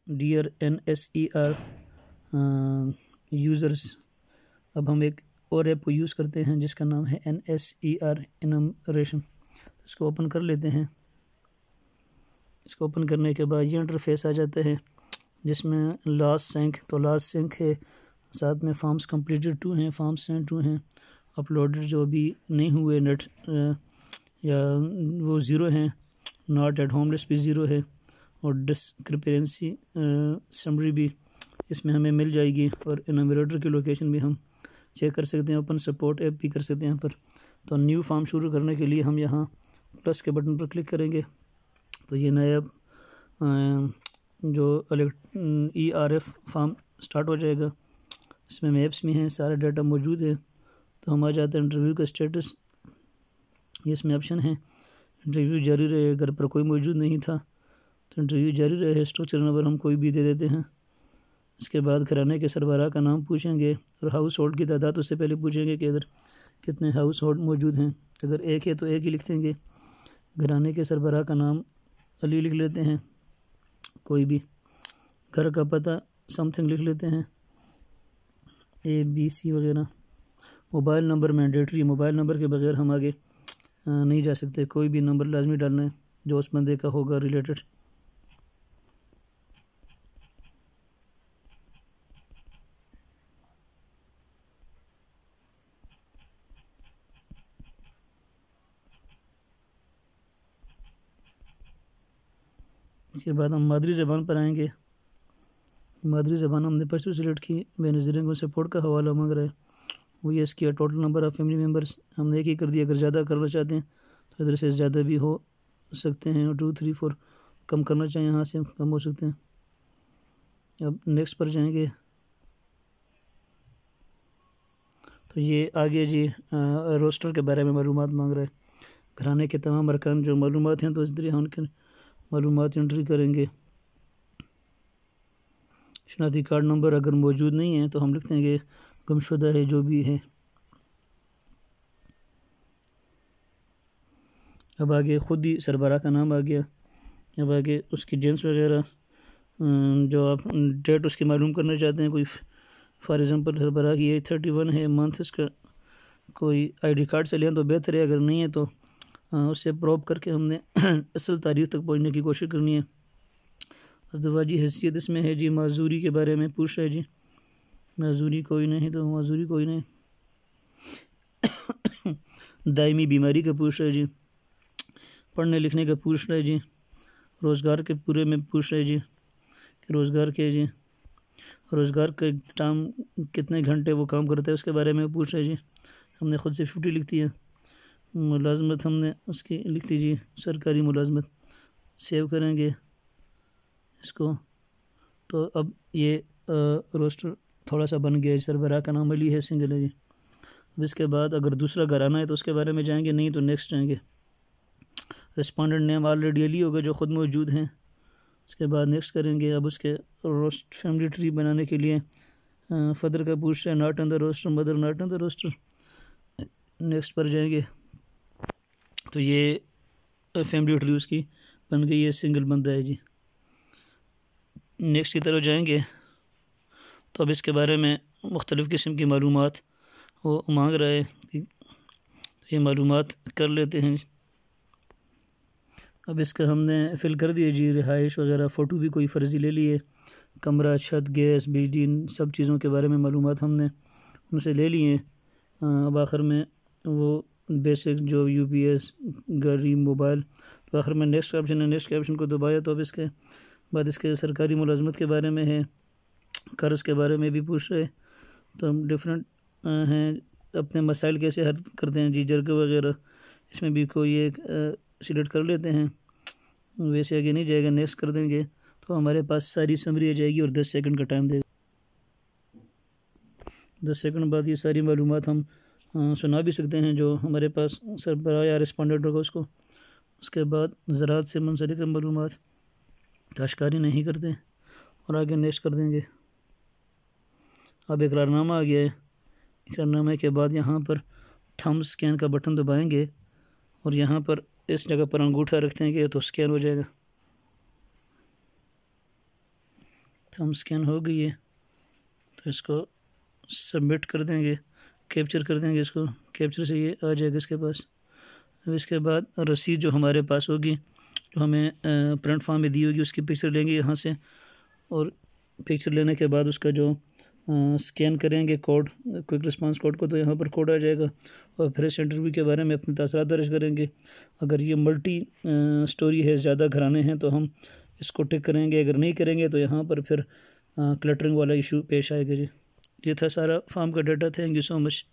Dear NSER users, اب ہم ایک اور ایپ کو یوز کرتے ہیں جس کا نام ہے NSER انمریشن. اس کو اوپن کر لیتے ہیں. اس کو اوپن کرنے کے بعد یہ انٹرفیس آ جاتا ہے جس میں لاسٹ سینک ہے، ساتھ میں فارمز کمپلیٹڈ 2 ہیں، فارمز سینڈ 2 ہیں، اپلوڈڈ جو ابھی نہیں ہوئے نیٹ یا وہ 0 ہیں، ناٹ ایٹ ہوم لسٹ بھی 0 ہے، اور ڈسکرپرینسی سمری بھی اس میں ہمیں مل جائے گی، اور انومریٹر کی لوکیشن بھی ہم چیک کر سکتے ہیں، اوپن سپورٹ ایپ بھی کر سکتے ہیں یہاں پر. تو نیو فارم شروع کرنے کے لیے ہم یہاں پلس کے بٹن پر کلک کریں گے تو یہ نیا جو ERF فارم سٹارٹ ہو جائے گا. اس میں میپس بھی ہیں، سارا ڈیٹا موجود ہے. تو ہم آ جاتے ہیں انٹرویو کا اسٹیٹس. یہ اس میں آپشن ہے انٹرویو جاری رہے، اگر پر کوئی موجود نہیں تھا تو انٹرویو جاری رہے. اسٹرکچر نمبر ہم کوئی بھی دے دیتے ہیں. اس کے بعد گھرانے کے سربراہ کا نام پوچھیں گے، اور ہاؤس ہولڈ کی تعداد اس سے پہلے پوچھیں گے کہ ادھر کتنے ہاؤس ہولڈ موجود ہیں. اگر ایک ہے تو ایک ہی لکھ دیں گے. گھرانے کے سربراہ کا نام علی لکھ لیتے ہیں، کوئی بھی. گھر کا پتہ سم تھنگ لکھ لیتے ہیں، ABC وغیرہ. Mobile number mandatory, mobile number کے بغیر ہم آگے نہیں جا سکتے، کوئی بھی نمبر لازمی ڈالنا ہے جو اس بندے کا ہوگا ریلیٹڈ. اس کے بعد ہم مادری زبان پر آئیں گے. مادری زبان ہم نے پرسو سلیکٹ کی. بے نظیریں کو سپورٹ کا حوالہ مانگ رہا ہے، وہ یہ اس کی total number of family members ہم نے ایک ہی کر دیا. اگر زیادہ کرنا چاہتے ہیں تو ادھر سے زیادہ بھی ہو سکتے ہیں، 2 3 4 کم کرنا چاہیں یہاں سے کم ہو سکتے ہیں. اب نیکسٹ پر جائیں گے تو یہ آگے جی روسٹر کے بارے میں معلومات مانگ رہا ہے. گھرانے کے تمام ارکان جو معلومات ہیں تو اس طرح ان کے معلومات انٹری کریں گے. شناختی کارڈ نمبر اگر موجود نہیں ہے تو ہم لکھ دیں گے گمشدہ ہے جو بھی ہے. اب آگے خود ہی سربراہ کا نام آ گیا. اب آگے اس کی جنس وغیرہ جو آپ ڈیٹ اس کی معلوم کرنا چاہتے ہیں، کوئی فار ایگزامپل سربراہ کی ایج 31 ہے، منتھ اس کا کوئی ID کارڈ سے لیں تو بہتر ہے. اگر نہیں ہے تو اس سے پروب کر کے ہم نے اصل تاریخ تک پہنچنے کی کوشش کرنی ہے. ازدواجی حیثیت اس میں ہے جی. معذوری کے بارے میں پوچھ رہا ہے جی. معذوری کوئی نہیں تو معذوری کوئی نہیں. دائمی بیماری کا پوچھ رہا ہے جی. پڑھنے لکھنے کا پوچھ رہا ہے جی. روزگار کے پورے میں پوچھ رہا ہے جی کہ روزگار کیا ہے جی. روزگار کے ٹائم کتنے گھنٹے وہ کام کرتا ہے اس کے بارے میں پوچھ رہا ہے جی. ہم نے خود سے 50 لکھ دی ہے. ملازمت ہم نے اس کی لکھ دی جی، سرکاری ملازمت. سیو کریں گے اس کو. تو اب یہ روسٹر تھوڑا سا بن گیا ہے. سربراہ کا نام علی ہے، سنگل ہے جی. اب اس کے بعد اگر دوسرا گھرانہ ہے تو اس کے بارے میں جائیں گے، نہیں تو نیکسٹ جائیں گے. رسپونڈنٹ نیم آلریڈی علی ہوگا جو خود موجود ہیں. اس کے بعد نیکسٹ کریں گے. اب اس کے روسٹ فیملی ٹری بنانے کے لیے فادر کا پوچھ رہا ہے، not in the roster, mother not in the roster. Next پر جائیں گے تو یہ فیملی ٹری اس کی بن گئی ہے، سنگل بندہ ہے جی. نیکسٹ کی طرف جائیں گے تو اب اس کے بارے میں مختلف قسم کی معلومات وہ مانگ رہا ہے، تو یہ معلومات کر لیتے ہیں. اب اس کا ہم نے فل کر دیا جی. رہائش وغیرہ، فوٹو بھی کوئی فرضی لے لیے، کمرہ، چھت، گیس، بجلی، ان سب چیزوں کے بارے میں معلومات ہم نے ان سے لے لیے. اب آخر میں وہ بیسک جو UPS، گاڑی، موبائل. تو آخر میں نیکسٹ کا آپشن ہے، نیکسٹ کے آپشن کو دبایا تو اب اس کے بعد اس کے سرکاری ملازمت کے بارے میں ہے، قرض کے بارے میں بھی پوچھ رہے. تو ہم ڈفرینٹ ہیں اپنے مسائل کیسے حل کرتے ہیں جی. جرگہ وغیرہ اس میں بھی کوئی ایک سلیکٹ کر لیتے ہیں. ویسے آگے نہیں جائے گا، نیکسٹ کر دیں گے تو ہمارے پاس ساری سمری آ جائے گی اور 10 سیکنڈ کا ٹائم دے گا. 10 سیکنڈ بعد یہ ساری معلومات ہم سنا بھی سکتے ہیں جو ہمارے پاس سربراہ یا رسپونڈنٹ ہوگا اس کو. اس کے بعد زراعت سے منسلک معلومات کاشتکاری نہیں کرتے اور آگے نیکسٹ کر دیں گے. اب اقرارنامہ آ گیا ہے. اقرارنامے کے بعد یہاں پر تھمب اسکین کا بٹن دبائیں گے اور یہاں پر اس جگہ پر انگوٹھا رکھتے ہیں کہ تو اسکین ہو جائے گا. تو ہم اسکین ہو گئی ہے، تو اس کو سبمٹ کر دیں گے، کیپچر کر دیں گے اس کو، کیپچر سے یہ آ جائے گا اس کے پاس۔ اب اس کے بعد رسید جو ہمارے پاس ہوگی، جو ہمیں پرنٹ فارم میں دی ہوگی، اس کی پکچر لیں گے یہاں سے، اور پکچر لینے کے بعد اس کا جو اسکین کریں گے کوڈ، کوئک رسپانس کوڈ کو، تو یہاں پر کوڈ آ جائے گا، اور پھر اس انٹرویو کے بارے میں اپنے تاثرات درج کریں گے۔ اگر یہ ملٹی سٹوری ہے، زیادہ گھرانے ہیں، تو ہم اس کو ٹک کریں گے، اگر نہیں کریں گے تو یہاں پر پھر کلٹرنگ والا ایشو پیش آئے گا۔ جی، یہ تھا سارا فارم کا data. Thank you so much.